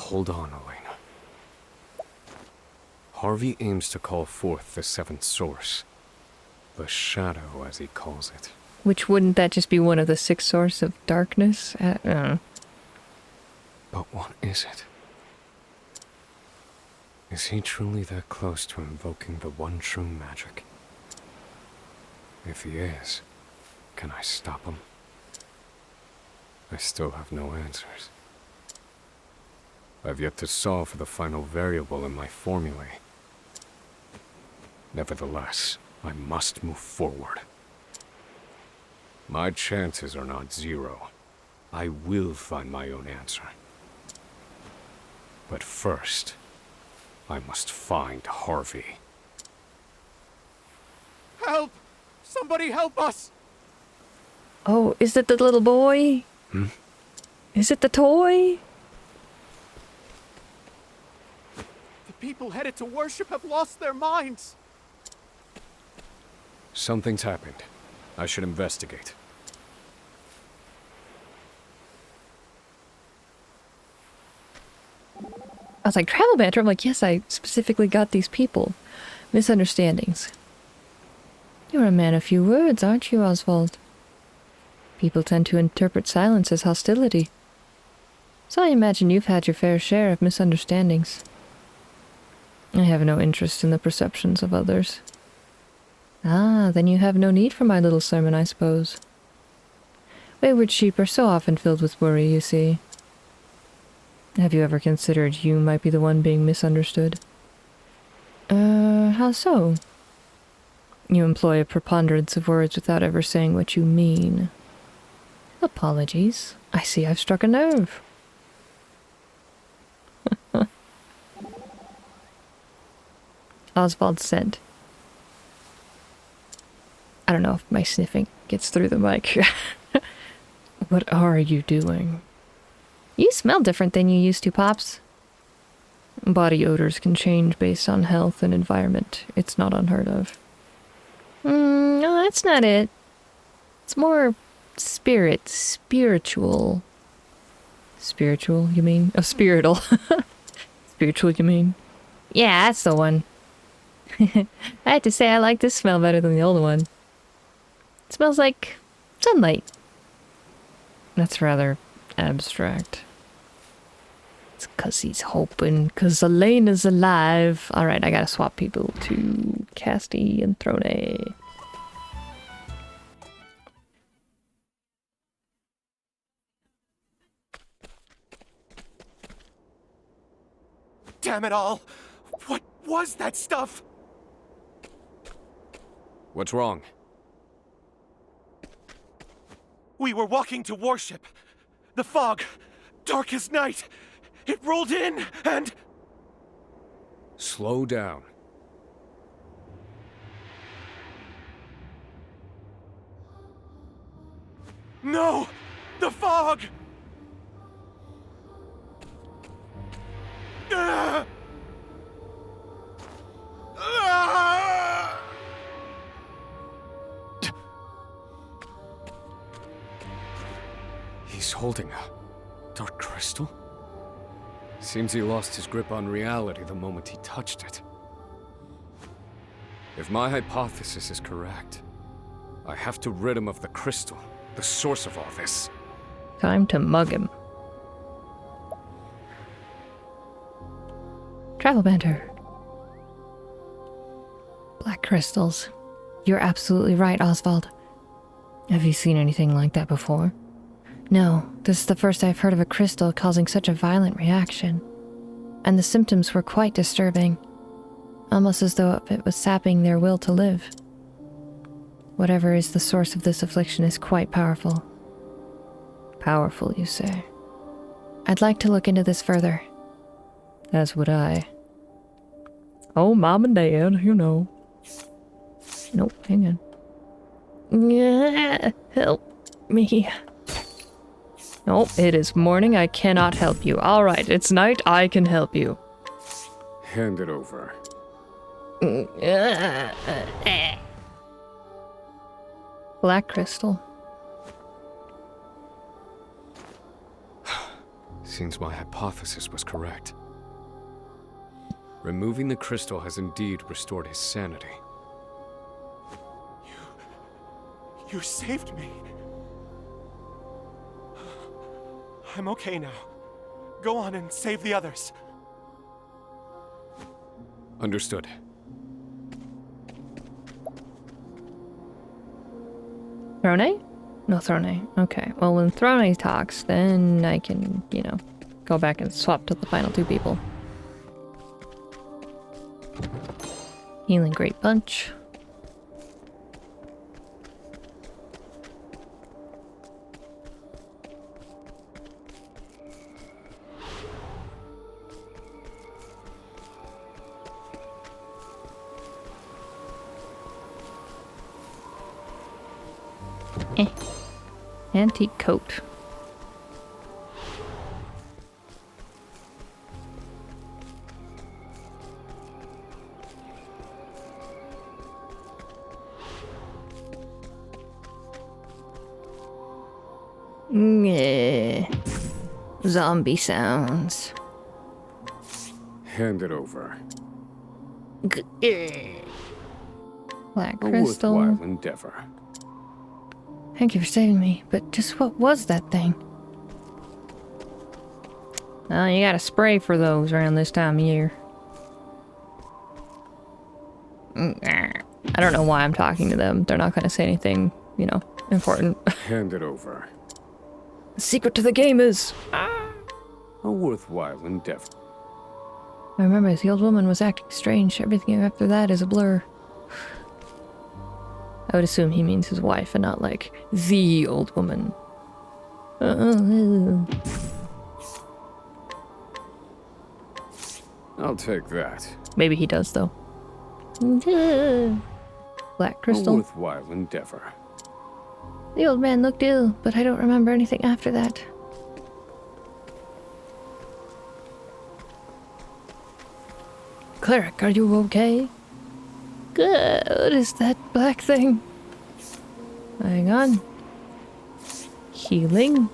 Hold on, Elena. Harvey aims to call forth the seventh source. The shadow, as he calls it. Which wouldn't that just be one of the six sources of darkness? I don't know. But what is it? Is he truly that close to invoking the one true magic? If he is, can I stop him? I still have no answers. I've yet to solve for the final variable in my formulae. Nevertheless, I must move forward. My chances are not zero. I will find my own answer. But first, I must find Harvey. Help! Somebody help us! Oh, is it the little boy? Hmm? Is it the toy? The people headed to worship have lost their minds. Something's happened. I should investigate. I was like, travel banter? I'm like, yes, I specifically got these people. Misunderstandings. You're a man of few words, aren't you, Osvald? People tend to interpret silence as hostility. So I imagine you've had your fair share of misunderstandings. I have no interest in the perceptions of others. Ah, then you have no need for my little sermon, I suppose. Wayward sheep are so often filled with worry, you see. Have you ever considered you might be the one being misunderstood? How so? You employ a preponderance of words without ever saying what you mean. Apologies. I see I've struck a nerve. Osvald said. I don't know if my sniffing gets through the mic. What are you doing? You smell different than you used to, Pops. Body odors can change based on health and environment. It's not unheard of. No, that's not it. It's more spiritual. Spiritual, you mean? Oh, spiritual. Spiritual, you mean? Yeah, that's the one. I have to say I like this smell better than the old one. It smells like sunlight. That's rather abstract. It's 'cause he's hoping, 'cause Elena's alive. Alright, I gotta swap people to Casty and Throne. Damn it all! What was that stuff? What's wrong? We were walking to worship. The fog, dark as night. It rolled in and... Slow down. No! The fog! Ah! Ah! He's holding a dark crystal? Seems he lost his grip on reality the moment he touched it. If my hypothesis is correct, I have to rid him of the crystal, the source of all this. Time to mug him. Travel banter. Black crystals. You're absolutely right, Osvald. Have you seen anything like that before? No, this is the first I've heard of a crystal causing such a violent reaction. And the symptoms were quite disturbing. Almost as though it was sapping their will to live. Whatever is the source of this affliction is quite powerful. Powerful, you say? I'd like to look into this further. As would I. Oh, Mom and Dad, you know. Nope, hang on. Yeah, help me. Nope, it is morning, I cannot help you. Alright, it's night, I can help you. Hand it over. Black crystal. Seems my hypothesis was correct. Removing the crystal has indeed restored his sanity. You saved me. I'm okay now. Go on and save the others. Understood. Throne? No Throne. Okay. Well, when Throne talks, then I can, go back and swap to the final two people. Healing Great Punch. Antique coat. Yeah. Zombie sounds. Hand it over. Black A crystal. worthwhile endeavor. Thank you for saving me, but just what was that thing? Oh, you gotta spray for those around this time of year. I don't know why I'm talking to them. They're not gonna say anything, important. Hand it over. The secret to the game is... A worthwhile endeavor. I remember the old woman was acting strange. Everything after that is a blur. I would assume he means his wife and not like the old woman. I'll take that. Maybe he does though. Black A crystal. worthwhile endeavor. The old man looked ill, but I don't remember anything after that. Cleric, are you okay? Good. What is that black thing? Hang on. Healing.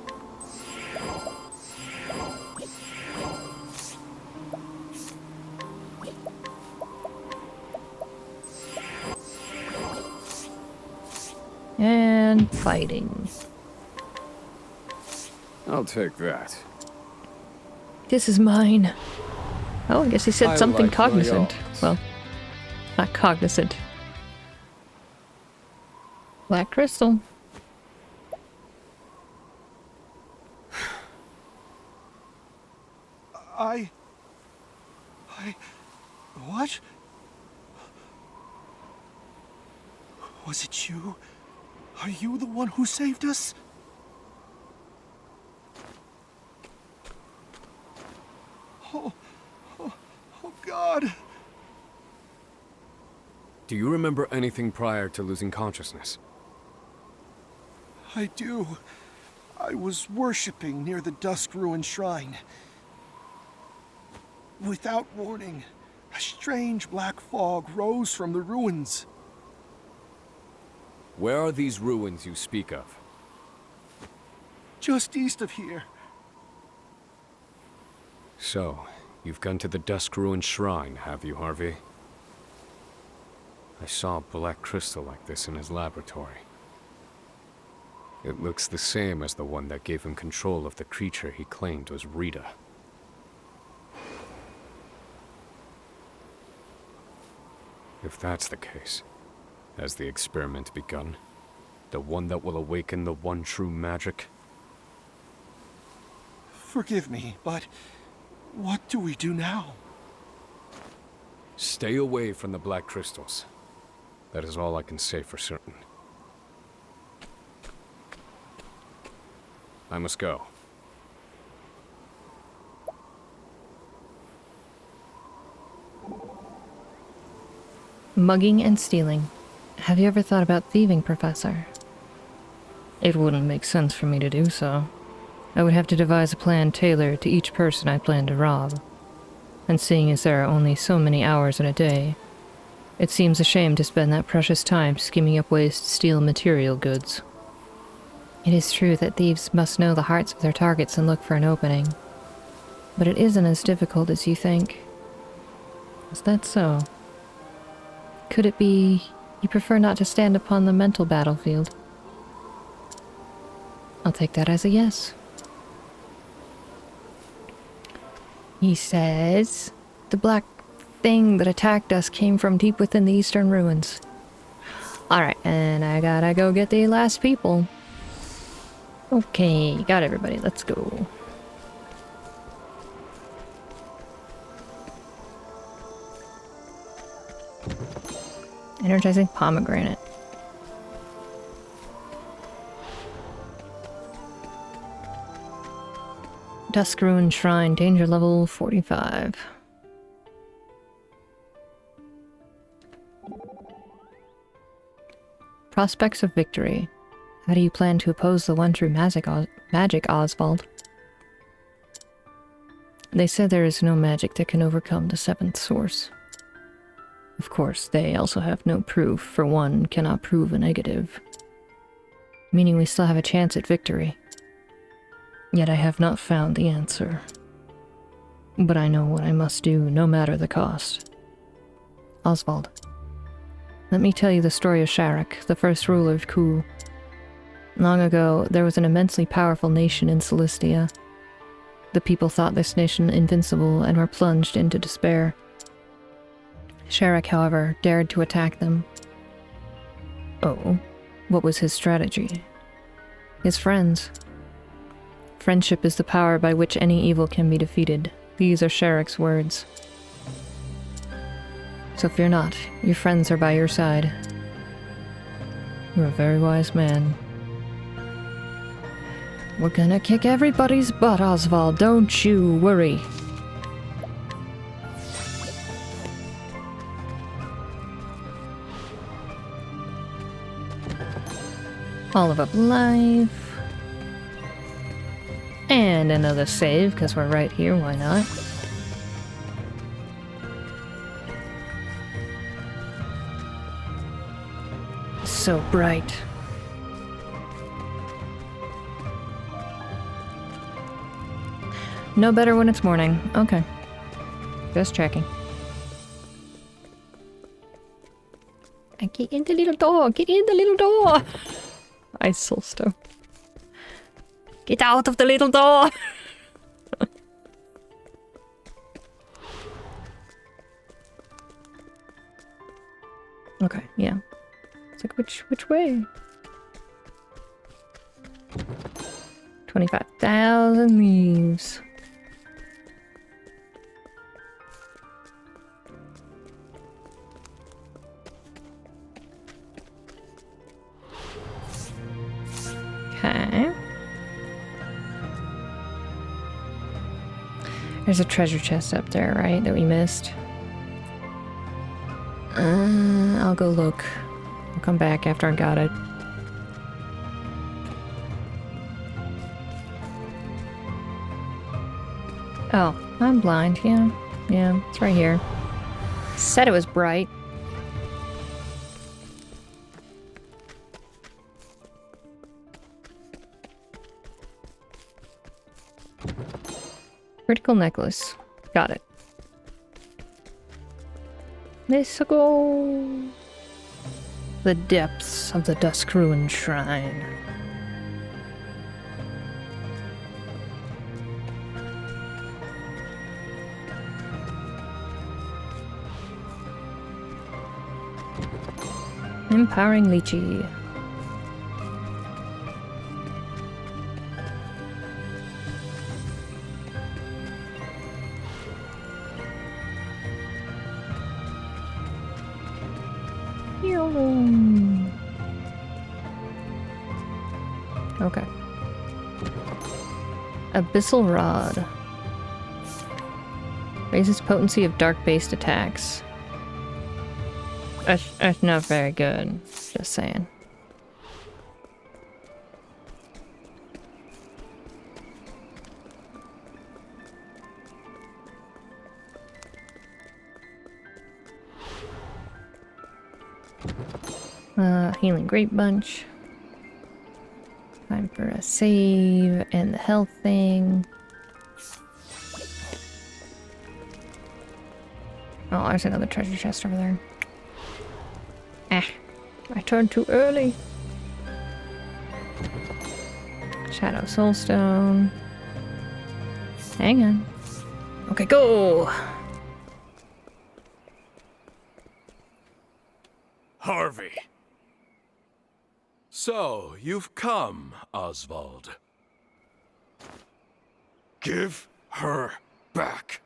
And fighting. I'll take that. This is mine. Oh, I guess he said I something like my cognizant. odds. Well, not cognizant. Black crystal. What? Was it you? Are you the one who saved us? Oh, God. Do you remember anything prior to losing consciousness? I do. I was worshipping near the Dusk-Ruined Shrine. Without warning, a strange black fog rose from the ruins. Where are these ruins you speak of? Just east of here. So, you've gone to the Dusk-Ruined Shrine, have you, Harvey? I saw a black crystal like this in his laboratory. It looks the same as the one that gave him control of the creature he claimed was Rita. If that's the case, has the experiment begun? The one that will awaken the one true magic? Forgive me, but what do we do now? Stay away from the black crystals. That is all I can say for certain. I must go. Mugging and stealing. Have you ever thought about thieving, Professor? It wouldn't make sense for me to do so. I would have to devise a plan tailored to each person I plan to rob. And seeing as there are only so many hours in a day, it seems a shame to spend that precious time skimming up ways to steal material goods. It is true that thieves must know the hearts of their targets and look for an opening. But it isn't as difficult as you think. Is that so? Could it be you prefer not to stand upon the mental battlefield? I'll take that as a yes. He says, the black thing that attacked us came from deep within the eastern ruins. Alright, and I gotta go get the last people. Okay, got everybody, let's go. Energizing pomegranate. Dusk Ruin Shrine, danger level 45. Prospects of victory. How do you plan to oppose the one true magic, Osvald? They said there is no magic that can overcome the seventh source. Of course, they also have no proof, for one cannot prove a negative. Meaning we still have a chance at victory. Yet I have not found the answer. But I know what I must do, no matter the cost. Osvald, let me tell you the story of Sharrak, the first ruler of Ku. Long ago, there was an immensely powerful nation in Celestia. The people thought this nation invincible and were plunged into despair. Sharrak, however, dared to attack them. Oh, what was his strategy? His friends. Friendship is the power by which any evil can be defeated. These are Sharrak's words. So fear not, your friends are by your side. You're a very wise man. We're gonna kick everybody's butt, Osvald, don't you worry. Olive up life. And another save, because we're right here, why not? So bright. No better when it's morning. Okay. Just checking. Get in the little door! Get in the little door! Ice Solsto. Get out of the little door! Okay, yeah. It's like, which way? 25,000 leaves. Okay. There's a treasure chest up there, right? That we missed. I'll go look. I'll come back after I got it. Oh, I'm blind, yeah. Yeah, it's right here. Said it was bright. Critical necklace. Got it. Let's go. The depths of the Dusk Ruin Shrine. Empowering Lychee. Okay. Abyssal Rod. Raises potency of dark-based attacks. That's not very good. Just saying. Healing Grape Bunch. Time for a save and the health thing. Oh, there's another treasure chest over there. I turned too early. Shadow Soulstone. Hang on. Okay, go! Harvey. So, you've come, Osvald. Give her back.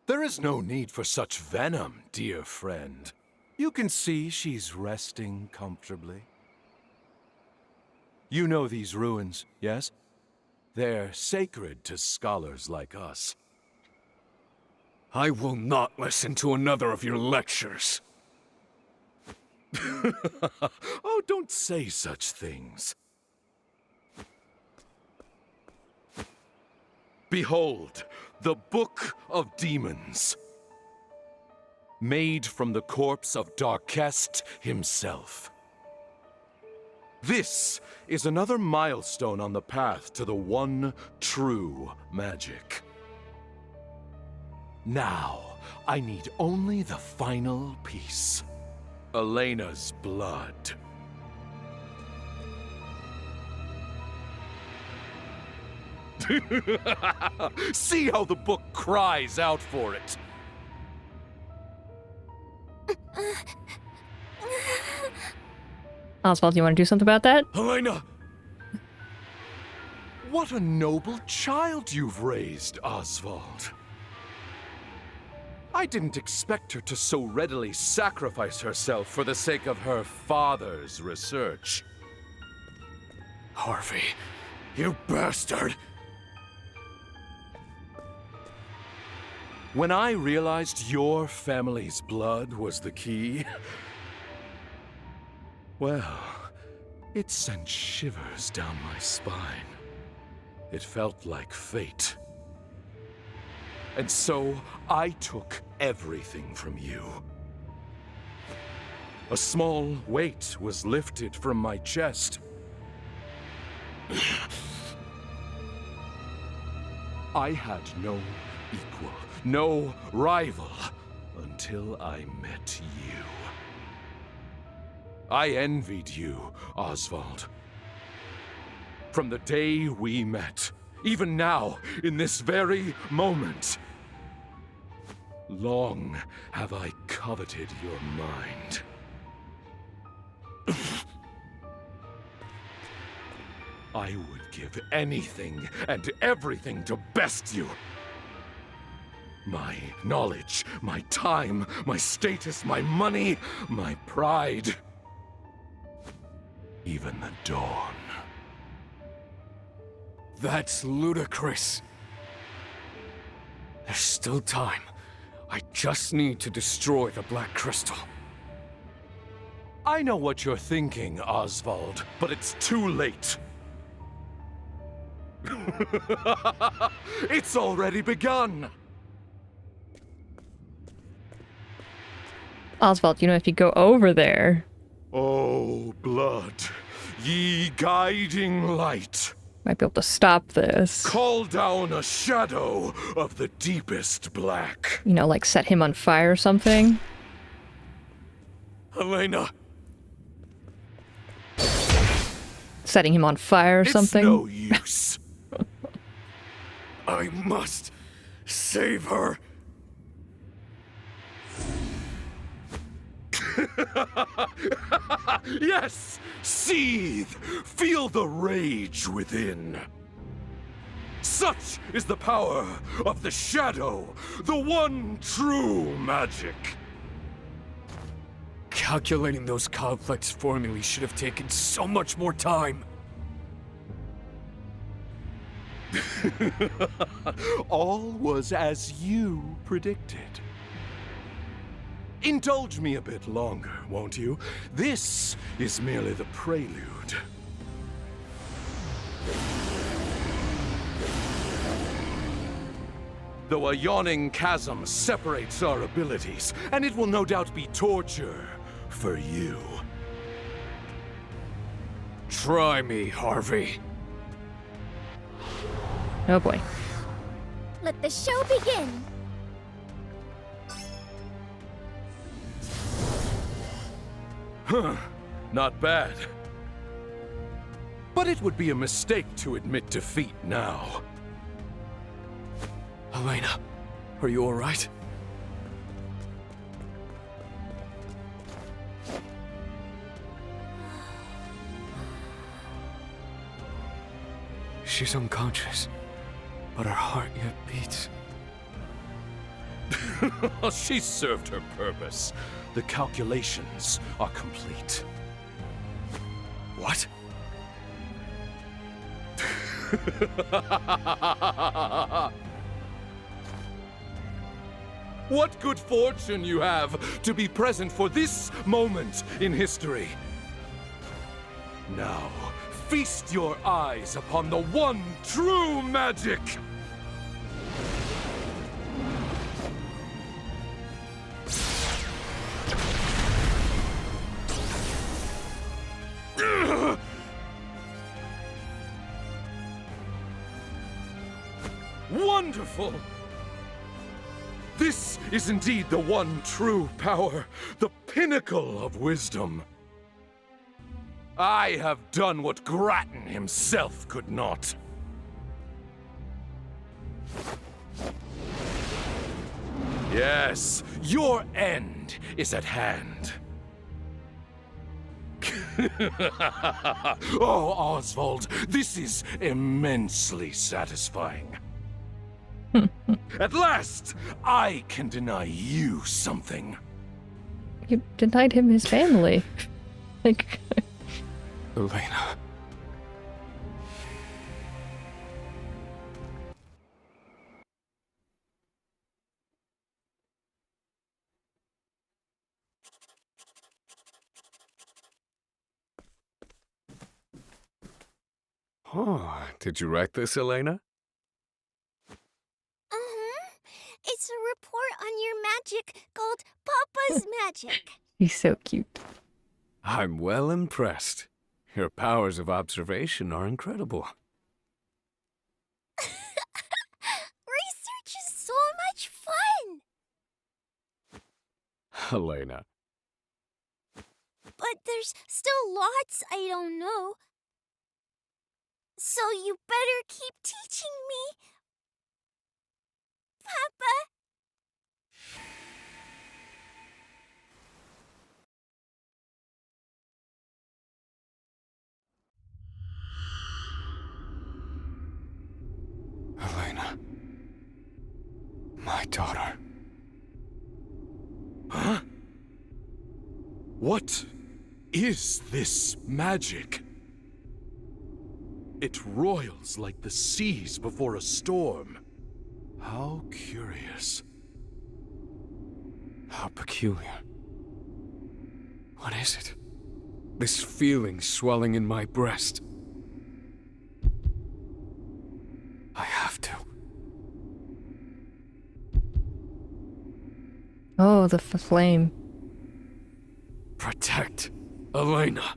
There is no need for such venom, dear friend. You can see she's resting comfortably. You know these ruins, yes? They're sacred to scholars like us. I will not listen to another of your lectures. Oh, don't say such things. Behold, the Book of Demons. Made from the corpse of Darkest himself. This is another milestone on the path to the one true magic. Now, I need only the final piece. Elena's blood. See how the book cries out for it. Oswald, you want to do something about that? Elena! What a noble child you've raised, Osvald. I didn't expect her to so readily sacrifice herself for the sake of her father's research. Harvey, you bastard! When I realized your family's blood was the key, well, it sent shivers down my spine. It felt like fate. And so, I took everything from you. A small weight was lifted from my chest. I had no equal, no rival, until I met you. I envied you, Osvald. From the day we met, even now, in this very moment. Long have I coveted your mind. I would give anything and everything to best you. My knowledge, my time, my status, my money, my pride. Even the dawn. That's ludicrous. There's still time. I just need to destroy the Black Crystal. I know what you're thinking, Osvald, but it's too late. It's already begun. Oswald, you know, if you go over there... Oh, blood, ye guiding light. Might be able to stop this. Call down a shadow of the deepest black. You know, like set him on fire or something. Elena. Setting him on fire or something. It's no use. I must save her. Yes! Seethe! Feel the rage within. Such is the power of the shadow, the one true magic. Calculating those complex formulae should have taken so much more time. All was as you predicted. Indulge me a bit longer, won't you? This is merely the prelude. Though a yawning chasm separates our abilities, and it will no doubt be torture for you. Try me, Harvey. Oh boy. Let the show begin. Not bad. But it would be a mistake to admit defeat now. Elena, are you alright? She's unconscious, but her heart yet beats. She served her purpose. The calculations are complete. What? What good fortune you have to be present for this moment in history. Now, feast your eyes upon the one true magic! Wonderful! This is indeed the one true power, the pinnacle of wisdom. I have done what Grattan himself could not. Yes, your end is at hand. Oh, Osvald, this is immensely satisfying. At last, I can deny you something. You denied him his family. Like, Elena. Oh, did you write this, Elena? It's a report on your magic called Papa's Magic. he's so cute. I'm well impressed. Your powers of observation are incredible. Research is so much fun! Elena. But there's still lots I don't know. So you better keep teaching me. Papa? Elena. My daughter. Huh? What is this magic? It roils like the seas before a storm. How curious. How peculiar. What is it? This feeling swelling in my breast. I have to. Oh, the flame. Protect Elena.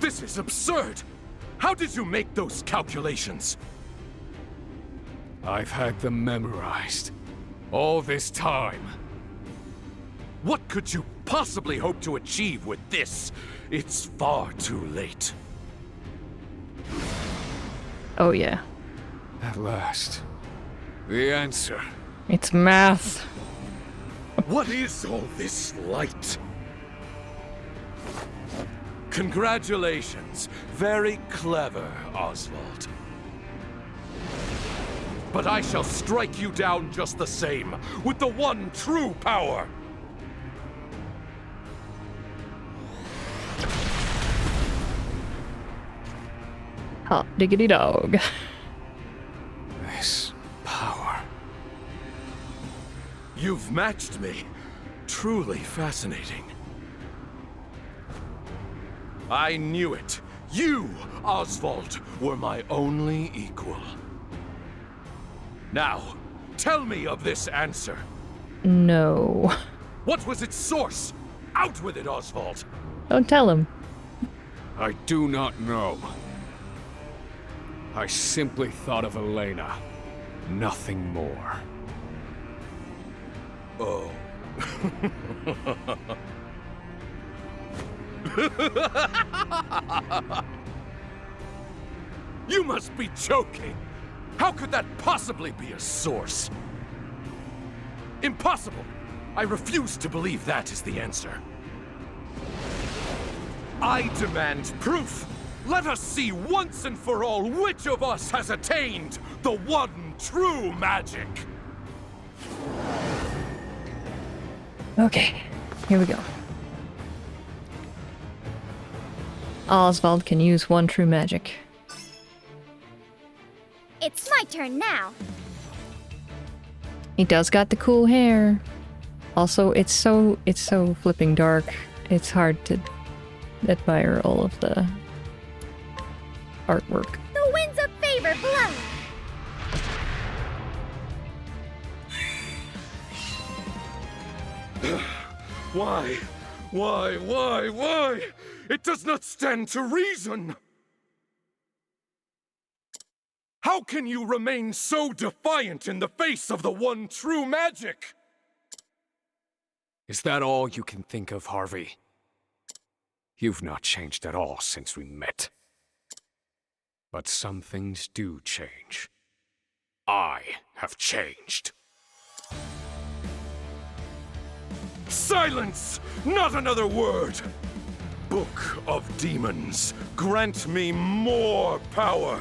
This is absurd! How did you make those calculations? I've had them memorized. All this time. What could you possibly hope to achieve with this? It's far too late. Oh, yeah. At last. The answer. It's math. What is all this light? Congratulations. Very clever, Osvald. But I shall strike you down just the same, with the one true power. Hot diggity dog. This power. You've matched me. Truly fascinating. I knew it. You, Osvald, were my only equal. Now, tell me of this answer. No. What was its source? Out with it, Osvald! Don't tell him. I do not know. I simply thought of Elena. Nothing more. Oh, You must be joking! How could that possibly be a source? Impossible! I refuse to believe that is the answer. I demand proof! Let us see once and for all which of us has attained the one true magic! Okay, here we go. Osvald can use one true magic. It's my turn now. He does got the cool hair. Also, it's so flipping dark. It's hard to admire all of the artwork. The winds of favor blow. Why? Why? It does not stand to reason! How can you remain so defiant in the face of the one true magic? Is that all you can think of, Harvey? You've not changed at all since we met. But some things do change. I have changed. Silence! Not another word! Book of Demons, grant me more power!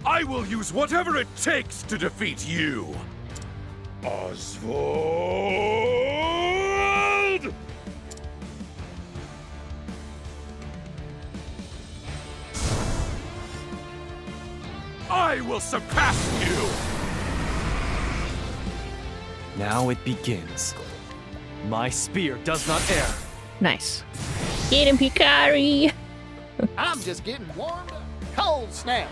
I will use whatever it takes to defeat you! Osvald! I will surpass you! Now it begins. My spear does not err. Nice. Get him, Picari! I'm just getting warmed up. Cold snap.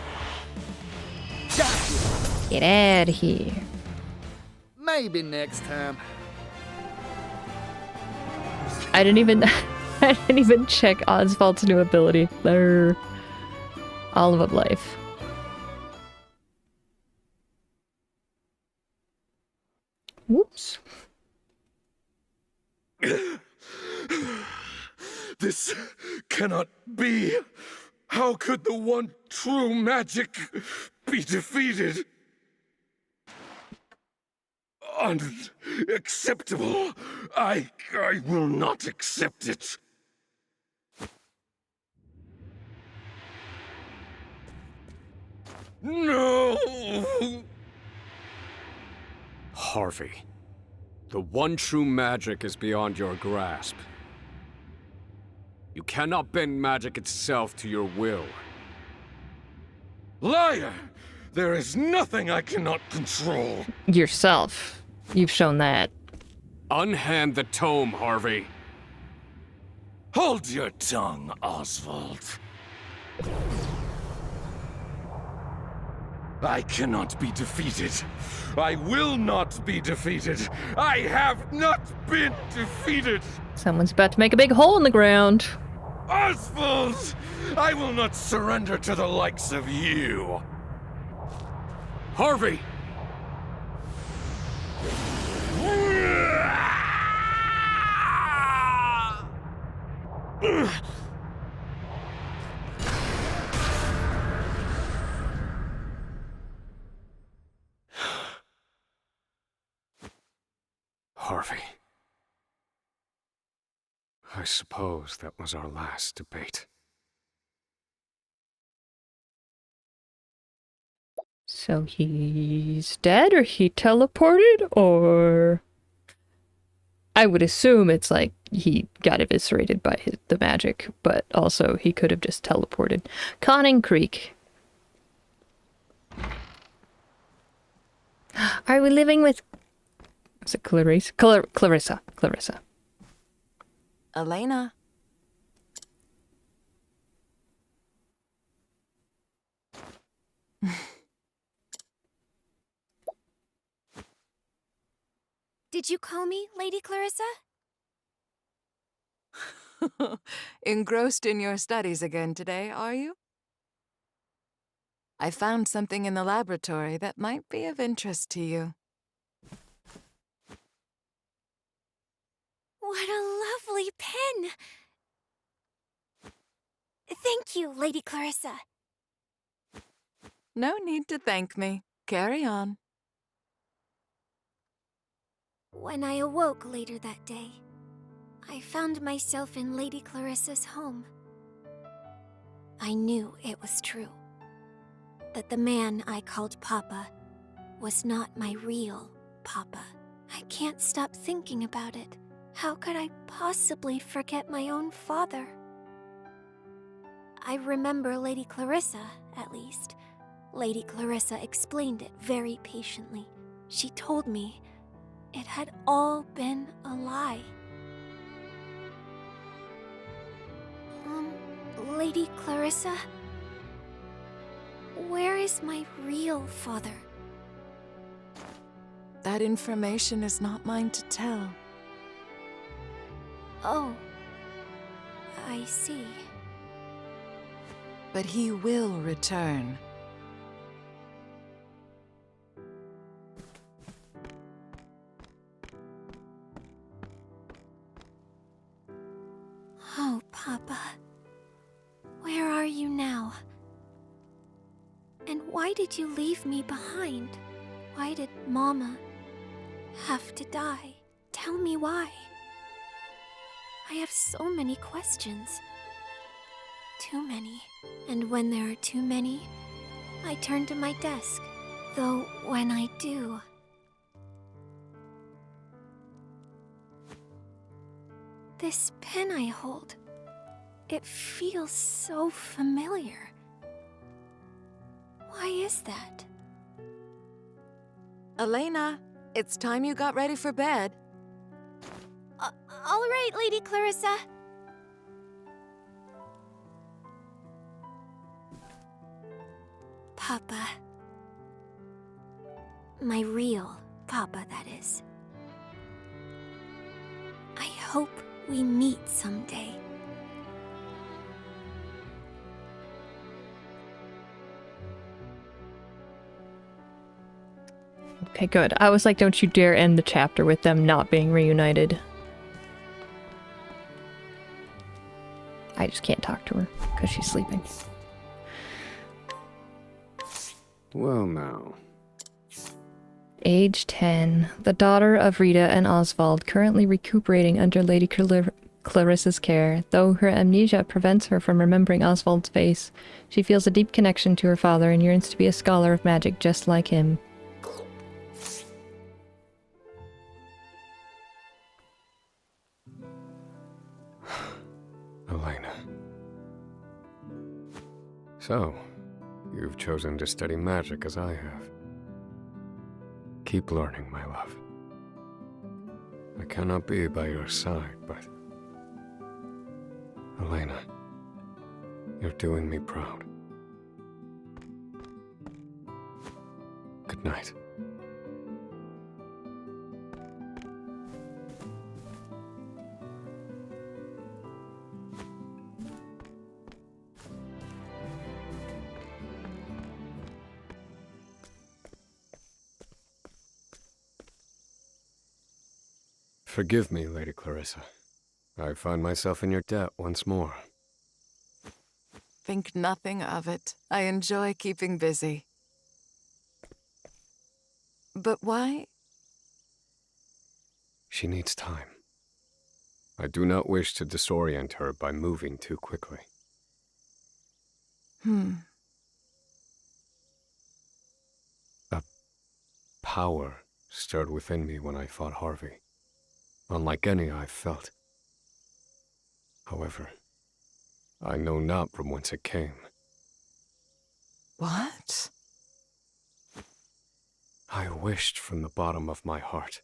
Gotcha. Get out of here. Maybe next time. I didn't even check Osvald's new ability. They're Olive of Life. Whoops. This cannot be. How could the one true magic be defeated? Unacceptable. I will not accept it. No! Harvey, the one true magic is beyond your grasp. You cannot bend magic itself to your will. Liar! There is nothing I cannot control. Yourself. You've shown that. Unhand the tome, Harvey. Hold your tongue, Osvald. I cannot be defeated. I will not be defeated. I have not been defeated. Someone's about to make a big hole in the ground. Osvald! I will not surrender to the likes of you. Harvey! Harvey. I suppose that was our last debate. So he's dead, or he teleported, or... I would assume it's like he got eviscerated by the magic, but also he could have just teleported. Conning Creek. Are we living with... Is it Clarissa? Clarissa. Elena. Did you call me, Lady Clarissa? Engrossed in your studies again today, are you? I found something in the laboratory that might be of interest to you. What a lovely pen! Thank you, Lady Clarissa. No need to thank me. Carry on. When I awoke later that day, I found myself in Lady Clarissa's home. I knew it was true. That the man I called Papa was not my real Papa. I can't stop thinking about it. How could I possibly forget my own father? I remember Lady Clarissa, at least. Lady Clarissa explained it very patiently. She told me it had all been a lie. Lady Clarissa? Where is my real father? That information is not mine to tell. Oh, I see. But he will return. Oh, Papa. Where are you now? And why did you leave me behind? Why did Mama have to die? Tell me why. I have so many questions. Too many. And when there are too many, I turn to my desk. Though when I do... This pen I hold, it feels so familiar. Why is that? Elena, it's time you got ready for bed. All right, Lady Clarissa. Papa. My real Papa, that is. I hope we meet someday. Okay, good. I was like, don't you dare end the chapter with them not being reunited. I just can't talk to her because she's sleeping. Well now. Age 10. The daughter of Rita and Osvald, currently recuperating under Lady Clarissa's care. Though her amnesia prevents her from remembering Osvald's face, she feels a deep connection to her father and yearns to be a scholar of magic just like him. Elena. So, you've chosen to study magic as I have. Keep learning, my love. I cannot be by your side, but... Elena, you're doing me proud. Good night. Forgive me, Lady Clarissa. I find myself in your debt once more. Think nothing of it. I enjoy keeping busy. But why? She needs time. I do not wish to disorient her by moving too quickly. A power stirred within me when I fought Harvey, unlike any I've felt. However, I know not from whence it came. What? I wished from the bottom of my heart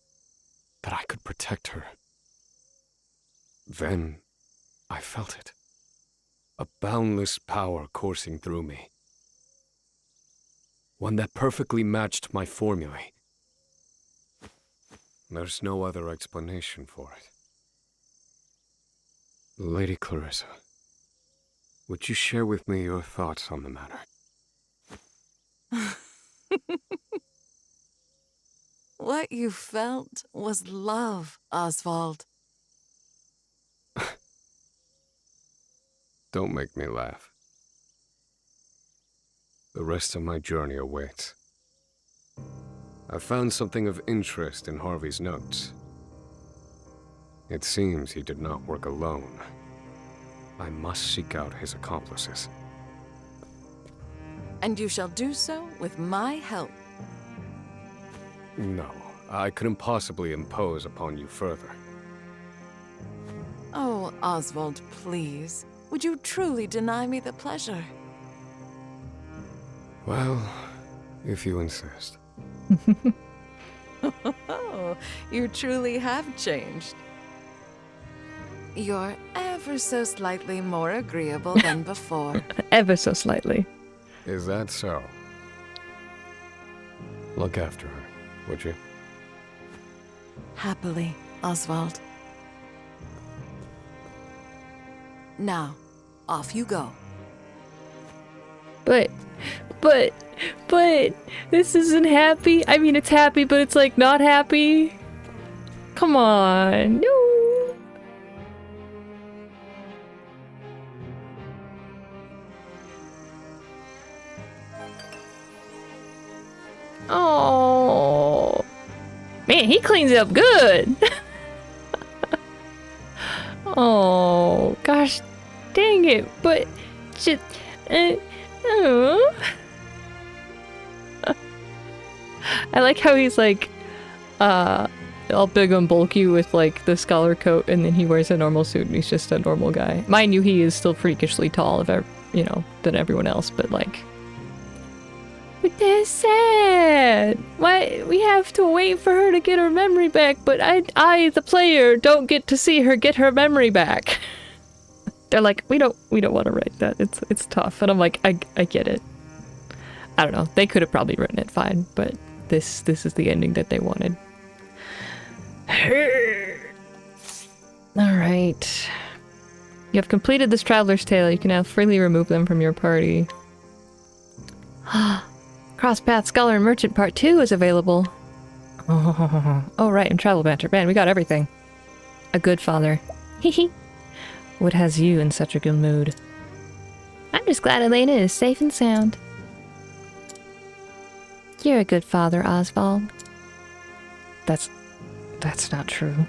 that I could protect her. Then I felt it. A boundless power coursing through me. One that perfectly matched my formulae. There's no other explanation for it. Lady Clarissa, would you share with me your thoughts on the matter? What you felt was love, Osvald. Don't make me laugh. The rest of my journey awaits. I found something of interest in Harvey's notes. It seems he did not work alone. I must seek out his accomplices. And you shall do so with my help. No, I couldn't possibly impose upon you further. Oh, Osvald, please. Would you truly deny me the pleasure? Well, if you insist. Oh, you truly have changed. You're ever so slightly more agreeable than before. Ever so slightly. Is that so? Look after her, would you? Happily, Osvald. Now, off you go. But, this isn't happy. I mean, it's happy, but it's like not happy. Come on, no. Oh, man, he cleans up good. Oh, gosh, dang it! But just, oh. I like how he's like, all big and bulky with like the scholar coat, and then he wears a normal suit, and he's just a normal guy. Mind you, he is still freakishly tall, you know, than everyone else, but like. But that's sad. Why we have to wait for her to get her memory back, but I, the player, don't get to see her get her memory back. They're like, we don't want to write that. It's tough, and I'm like, I get it. I don't know. They could have probably written it fine, but this is the ending that they wanted. All right. You have completed this traveler's tale. You can now freely remove them from your party. Crosspath Scholar and Merchant Part 2 is available. Oh, right, and Travel Banter. Man, we got everything. A good father. Hehe. What has you in such a good mood? I'm just glad Elena is safe and sound. You're a good father, Osvald. That's not true.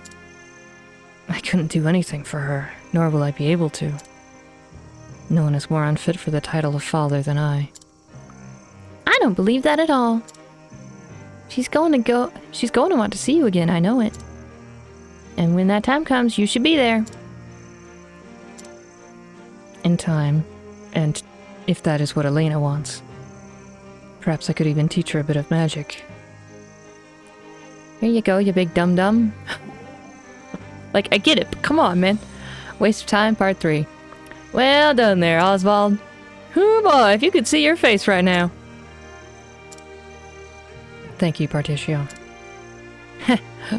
I couldn't do anything for her, nor will I be able to. No one is more unfit for the title of father than I. I don't believe that at all. She's going to want to see you again, I know it. And when that time comes, you should be there. In time, and if that is what Elena wants. Perhaps I could even teach her a bit of magic. Here you go, you big dum-dum. Like, I get it, but come on, man. Waste of time, part 3. Well done there, Osvald. Hoo boy, if you could see your face right now. Thank you, Particio.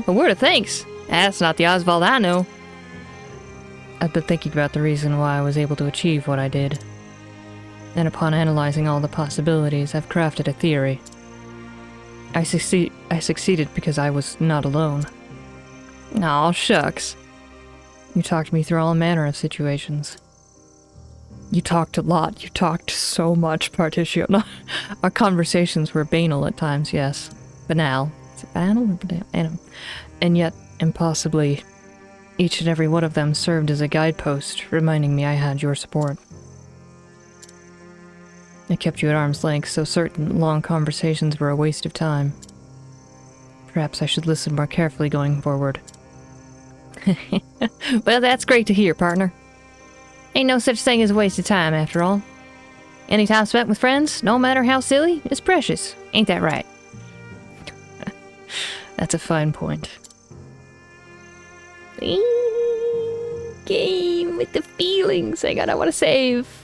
A word of thanks. That's not the Osvald I know. I've been thinking about the reason why I was able to achieve what I did. And upon analyzing all the possibilities, I've crafted a theory. I succeeded because I was not alone. Aw, shucks. You talked me through all manner of situations. You talked a lot. You talked so much, Particio. Our conversations were banal at times, yes. Banal. Is it banal or banal? And yet, impossibly, each and every one of them served as a guidepost, reminding me I had your support. I kept you at arm's length, so certain long conversations were a waste of time. Perhaps I should listen more carefully going forward. Well, that's great to hear, partner. Ain't no such thing as a waste of time, after all. Any time spent with friends, no matter how silly, is precious. Ain't that right? That's a fine point. Game with the feelings. I want to save.